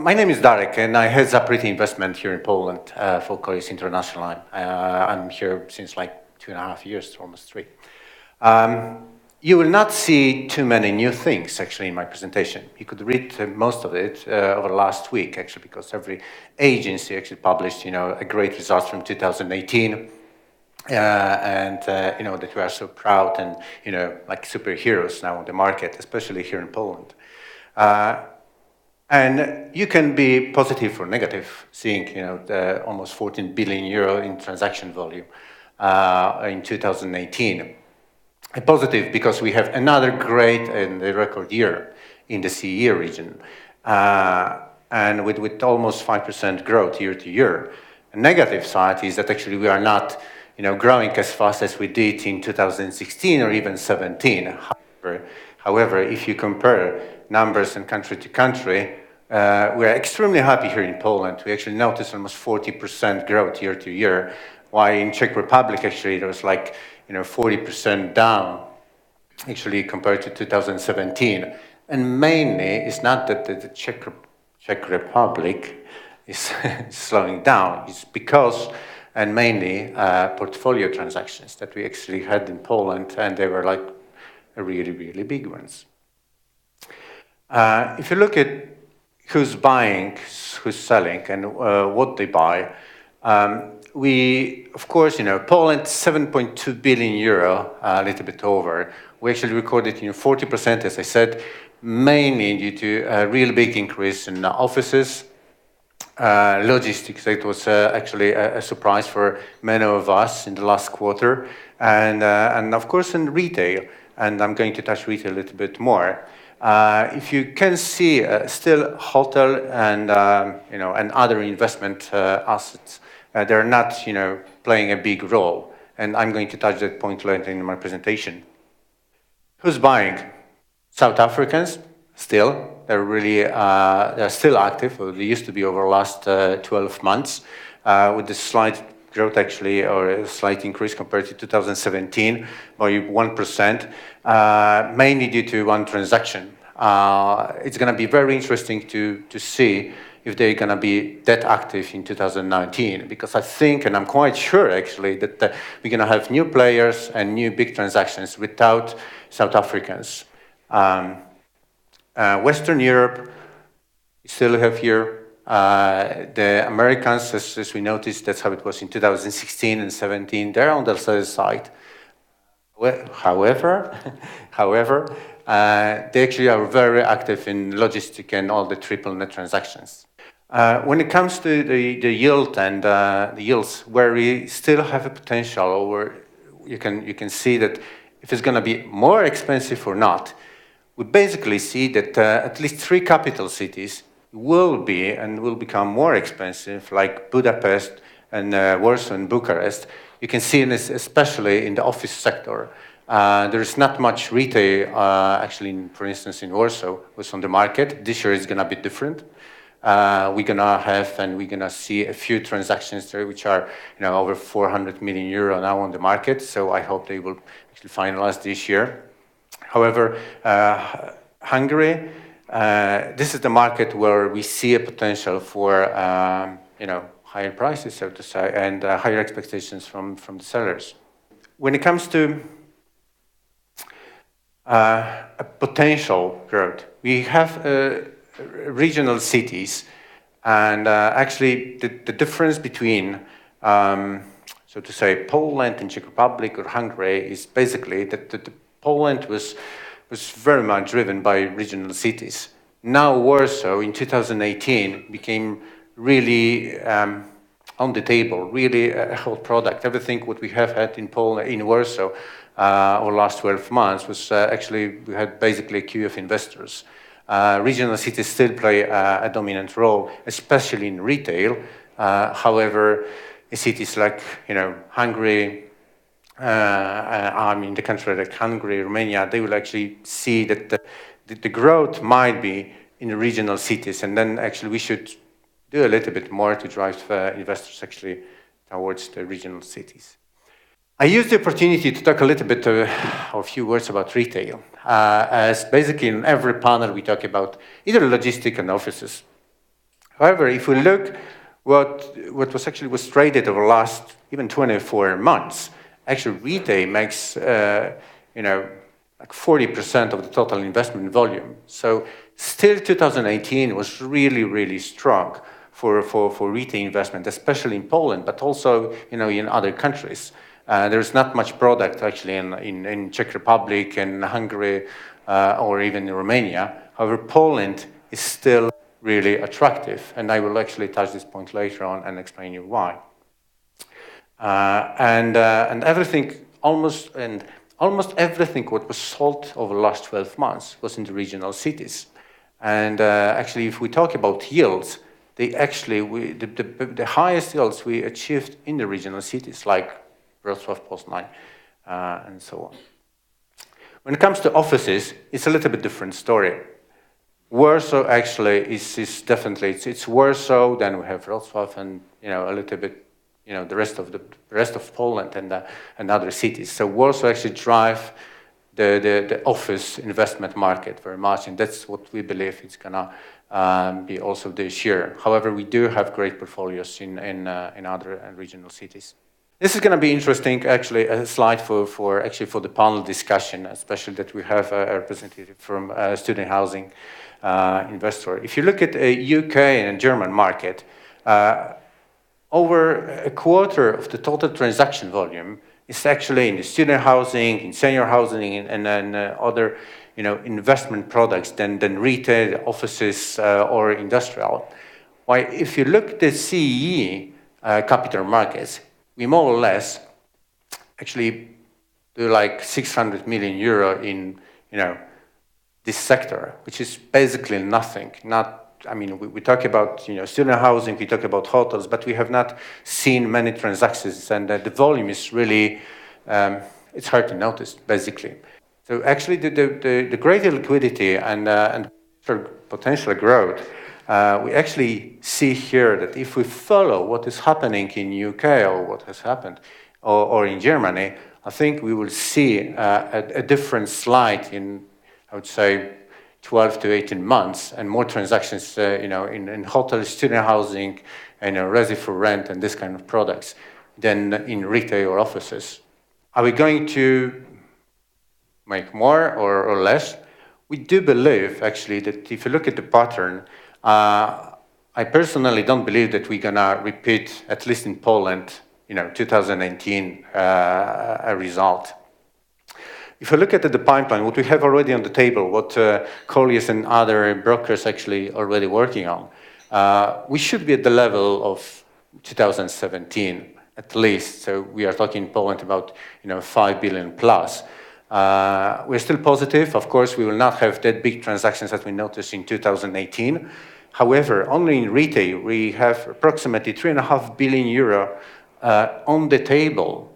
My name is Darek, and I head up retail investment here in Poland for Colliers International. I'm here since like 2.5 years, almost 3. You will not see too many new things, actually, in my presentation. You could read most of it over the last week, actually, because every agency actually published, a great results from 2018. That we are so proud and, like superheroes now on the market, especially here in Poland. And you can be positive or negative, seeing, the almost 14 billion euro in transaction volume in 2018. Positive because we have another great and record year in the CEE region, and with almost 5% growth year to year. The negative side is that actually we are not, growing as fast as we did in 2016 or even 17. However, if you compare numbers in country to country, we are extremely happy here in Poland. We actually noticed almost 40% growth year to year, while in Czech Republic actually there was like 40% down, actually compared to 2017. And mainly it's not that the Czech Republic is slowing down. It's because, and mainly portfolio transactions that we actually had in Poland, and they were like really, really big ones. If you look at who's buying, who's selling, and what they buy, we, of course, Poland, 7.2 billion euro, a little bit over. We actually recorded 40%, as I said, mainly due to a real big increase in offices, logistics. It was actually a surprise for many of us in the last quarter, and of course in retail. And I'm going to touch retail a little bit more. If you can see, still hotel and and other investment assets, they're not playing a big role. And I'm going to touch that point later in my presentation. Who's buying? South Africans, still. They're really they're still active. They used to be over the last 12 months, with this slight growth actually, or a slight increase compared to 2017 by 1%, mainly due to one transaction. It's going to be very interesting to see if they're going to be that active in 2019, because I think, and I'm quite sure actually, that we're going to have new players and new big transactions without South Africans. Western Europe, we still have here the Americans, as we noticed, that's how it was in 2016 and 17. They're on the sales side. However, they actually are very active in logistic and all the triple net transactions. When it comes to the yield and the yields, where we still have a potential, or you can see that if it's going to be more expensive or not, we basically see that at least 3 capital cities will become more expensive, like Budapest and Warsaw and Bucharest. You can see this especially in the office sector. There is not much retail, actually, for instance, in Warsaw was on the market. This year is going to be different. We're going to have, and we're going to see a few transactions there, which are, over 400 million euro now on the market. So I hope they will actually finalize this year. However, Hungary, this is the market where we see a potential for, higher prices, so to say, and higher expectations from the sellers. When it comes to a potential growth, we have regional cities, and actually the difference between, so to say, Poland and Czech Republic or Hungary is basically that Poland was very much driven by regional cities. Now Warsaw in 2018 became really on the table, really a whole product. Everything what we have had in Poland, in Warsaw, over the last 12 months was actually, we had basically a queue of investors. Regional cities still play a dominant role, especially in retail. However, in cities like, Hungary, the country like Hungary, Romania, they will actually see that the growth might be in the regional cities, and then actually we should do a little bit more to drive investors actually towards the regional cities. I used the opportunity to talk a little bit or a few words about retail, as basically in every panel we talk about either logistics and offices. However, if we look what was traded over the last even 24 months, actually retail makes like 40% of the total investment volume. So still 2018 was really, really strong for retail investment, especially in Poland, but also in other countries. There's not much product actually in Czech Republic and Hungary or even in Romania. However, Poland is still really attractive, and I will actually touch this point later on and explain you why. And everything almost everything what was sold over the last 12 months was in the regional cities. And actually, if we talk about yields, the highest yields we achieved in the regional cities, like Wrocław, Poznań, and so on. When it comes to offices, it's a little bit different story. Warsaw actually is definitely it's Warsaw. Then we have Wrocław, and a little bit the rest of Poland and other cities. So Warsaw actually drive the office investment market very much, and that's what we believe it's gonna be also this year. However, we do have great portfolios in other regional cities. This is going to be interesting, actually, a slide for the panel discussion, especially that we have a representative from student housing investor. If you look at a UK and German market, over a quarter of the total transaction volume is actually in the student housing, in senior housing, and then other investment products than retail, offices, or industrial. Why, if you look at the CEE capital markets, we more or less actually do like 600 million euro in this sector, which is basically nothing. We talk about student housing, we talk about hotels, but we have not seen many transactions, and the volume is really it's hard to notice basically. So actually, the greater liquidity and potential growth. We actually see here that if we follow what is happening in UK or what has happened or in Germany, I think we will see a different slide in, I would say, 12 to 18 months, and more transactions in hotels, student housing, and resi for rent and this kind of products than in retail or offices. Are we going to make more or less? We do believe, actually, that if you look at the pattern, I personally don't believe that we're gonna repeat, at least in Poland, 2019 a result. If you look at the pipeline, what we have already on the table, what Colliers and other brokers actually already working on, we should be at the level of 2017 at least. So we are talking in Poland about 5 billion plus. We're still positive. Of course, we will not have that big transactions as we noticed in 2018. However, only in retail, we have approximately 3.5 billion euro on the table.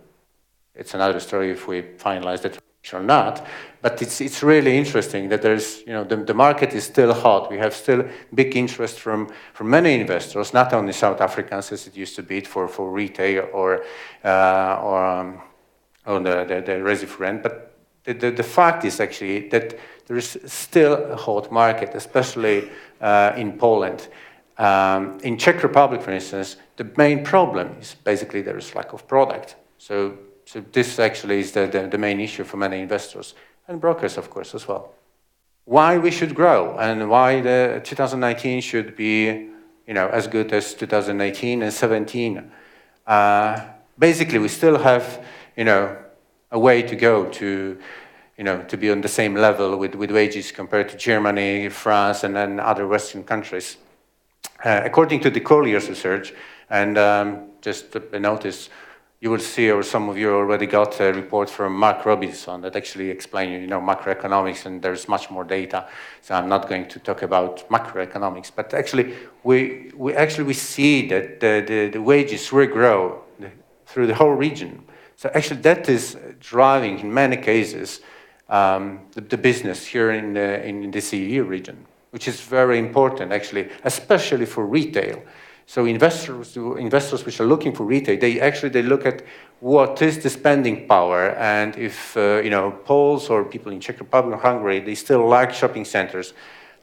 It's another story if we finalize that or not, but it's really interesting that there's, the market is still hot. We have still big interest from many investors, not only South Africans as it used to be for retail or the resi for rent, but the fact is actually that there is still a hot market, especially in Poland. In Czech Republic, for instance, the main problem is basically there is lack of product. So this actually is the main issue for many investors and brokers, of course, as well. Why we should grow and why the 2019 should be, as good as 2018 and 17. Basically, we still have, a way to go to be on the same level with wages compared to Germany, France, and then other Western countries. According to the Colliers research, and just a notice, you will see, or some of you already got a report from Mark Robinson that actually explains, macroeconomics, and there's much more data. So I'm not going to talk about macroeconomics, but actually we see that the wages will grow through the whole region. So actually that is driving, in many cases, the business here in the CEE region, which is very important, actually, especially for retail. So investors which are looking for retail, they look at what is the spending power, and if Poles or people in Czech Republic or Hungary, they still like shopping centers,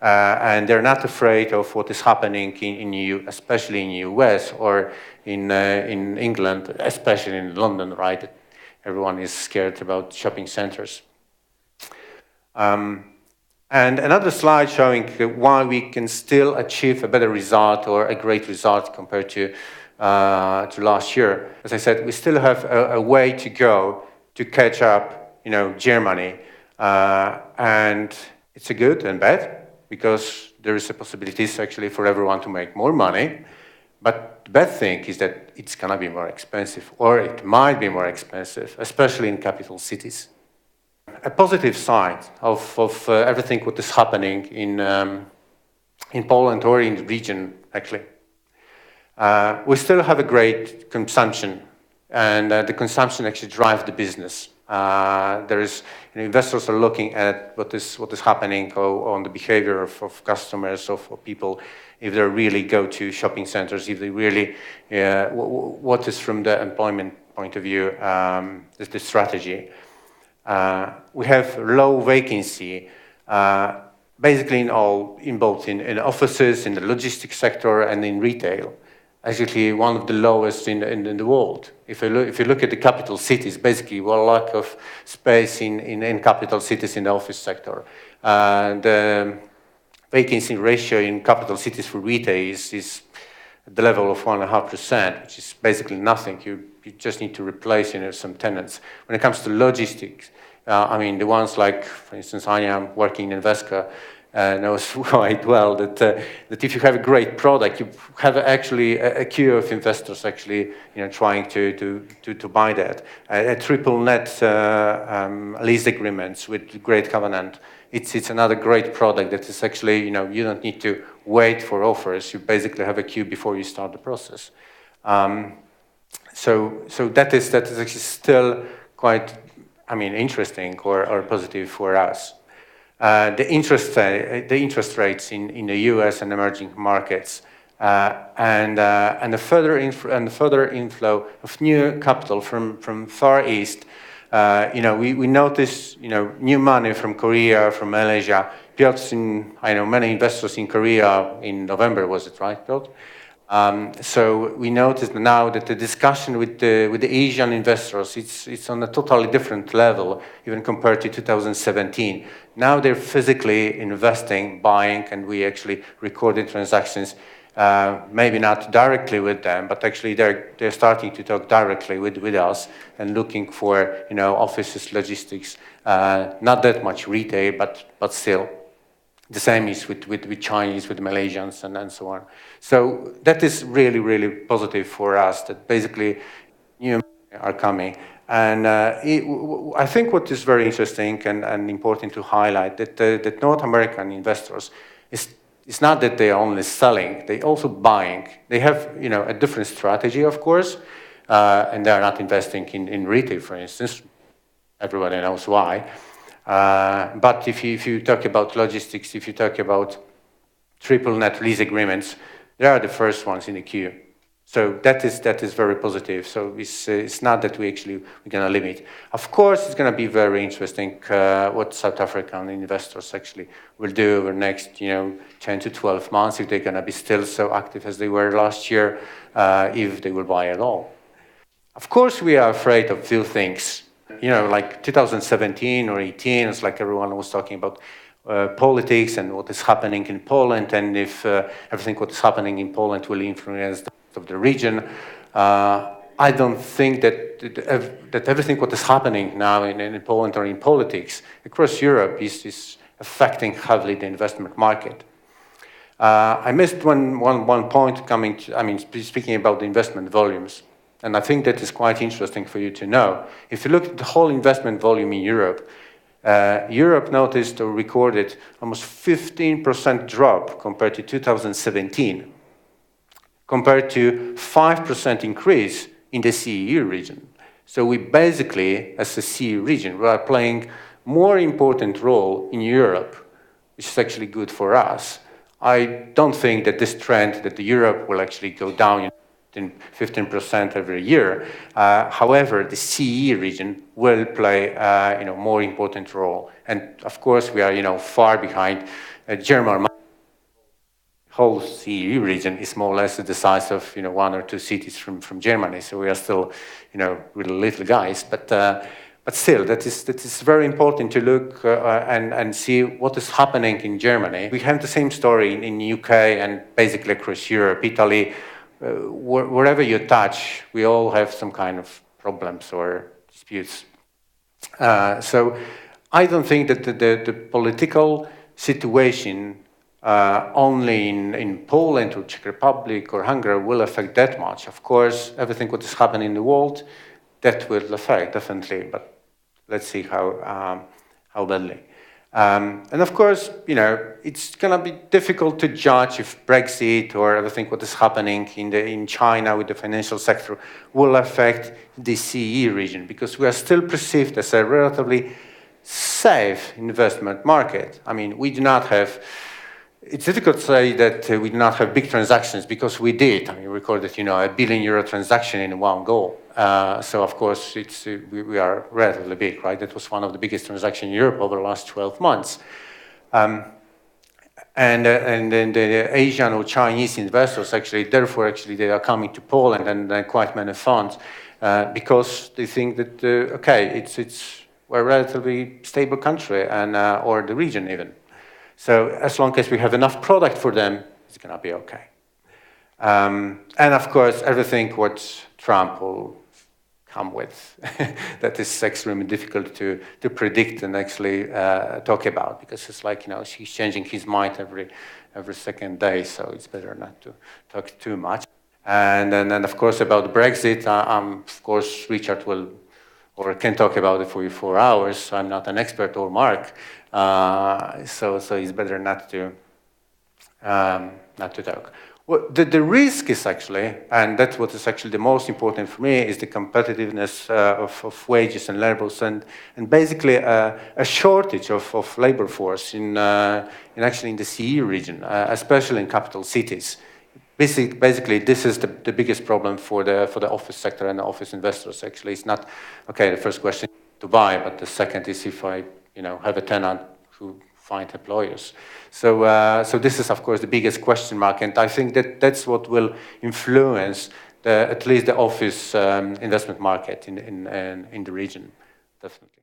and they're not afraid of what is happening especially in US or in England, especially in London, right? Everyone is scared about shopping centers. And another slide showing why we can still achieve a better result or a great result compared to last year. As I said, we still have a way to go to catch up, Germany, and it's a good and bad because there is a possibilities actually for everyone to make more money. But the bad thing is that it's gonna be more expensive, or it might be more expensive, especially in capital cities. A positive side of everything what is happening in Poland or in the region, actually. We still have a great consumption, and the consumption actually drives the business. Investors are looking at what is happening on the behavior of customers, of people, if they really go to shopping centers, if they really, what is from the employment point of view, is the strategy. We have low vacancy, basically in both offices, in the logistics sector, and in retail. Actually, one of the lowest in the world. If you look at the capital cities, basically, well, lack of space in capital cities in the office sector. The vacancy ratio in capital cities for retail is at the level of 1.5%, which is basically nothing. You just need to replace, some tenants. When it comes to logistics, the ones like, for instance, I am working in Vesca, knows quite well that if you have a great product, you have actually a queue of investors actually, trying to buy that. A triple net lease agreements with great covenant. It's another great product that is actually, you don't need to wait for offers. You basically have a queue before you start the process. So that is actually still quite, interesting or positive for us. The interest rates in the U.S. and emerging markets, and the further inflow of new capital from Far East. We notice new money from Korea, from Malaysia. Piotr's I know many investors in Korea in November, was it right, Piotr? So we noticed now that the discussion with the Asian investors, it's on a totally different level, even compared to 2017. Now they're physically investing, buying, and we actually recorded transactions, maybe not directly with them, but actually they're starting to talk directly with us and looking for offices, logistics, not that much retail, but still. The same is with Chinese, with Malaysians, and so on. So that is really, really positive for us, that basically new are coming. And I think what is very interesting and important to highlight, that North American investors, it's not that they are only selling, they also buying. They have a different strategy, of course, and they are not investing in retail, for instance. Everybody knows why. But if you talk about logistics, if you talk about triple net lease agreements, they are the first ones in the queue. So that is very positive. So it's not that we're going to limit. Of course, it's going to be very interesting what South African investors actually will do over the next 10 to 12 months, if they're going to be still so active as they were last year, if they will buy at all. Of course, we are afraid of few things. Like 2017 or 18, it's like everyone was talking about politics and what is happening in Poland, and if everything what is happening in Poland will influence the rest of the region. I don't think that everything what is happening now in Poland or in politics across Europe is affecting heavily the investment market. I missed one point speaking about the investment volumes. And I think that is quite interesting for you to know. If you look at the whole investment volume in Europe, Europe noticed or recorded almost 15% drop compared to 2017, compared to 5% increase in the CEE region. So we basically, as a CEE region, we are playing more important role in Europe, which is actually good for us. I don't think that this trend that Europe will actually go down 15% every year. However, the CEE region will play more important role. And of course, we are far behind German whole CEE region is more or less the size of one or two cities from Germany. So we are still really little guys, but still that is very important to look and see what is happening in Germany. We have the same story in UK and basically across Europe, Italy. Wherever you touch, we all have some kind of problems or disputes. So I don't think that the political situation only in Poland or Czech Republic or Hungary will affect that much. Of course, everything what is happening in the world, that will affect, definitely, but let's see how badly. And of course, it's going to be difficult to judge if Brexit or everything what is happening in China with the financial sector will affect the CEE region, because we are still perceived as a relatively safe investment market. I mean, we do not have. It's difficult to say that we do not have big transactions, because we did. I mean, we recorded, €1 billion transaction in one go. So of course, we are relatively big, right? That was one of the biggest transactions in Europe over the last 12 months. And then the Asian or Chinese investors therefore they are coming to Poland, and quite many funds, because they think that we're a relatively stable country, and or the region even. So as long as we have enough product for them, it's going to be okay. And of course, everything what Trump will come with, that is extremely difficult to predict and actually talk about, because it's like, he's changing his mind every second day, so it's better not to talk too much. And then of course, about Brexit, of course, Richard will or can talk about it for you 4 hours. So I'm not an expert, or Mark, so it's better not to talk. Well, the risk is actually, and that's what is actually the most important for me, is the competitiveness of wages and levels, and basically a shortage of labor force in the CEE region, especially in capital cities. Basically, this is the biggest problem for the office sector and the office investors. Actually, it's not the first question to buy, but the second is if I have a tenant who find employers. So this is of course the biggest question mark, and I think that's what will influence at least the office investment market in the region, definitely.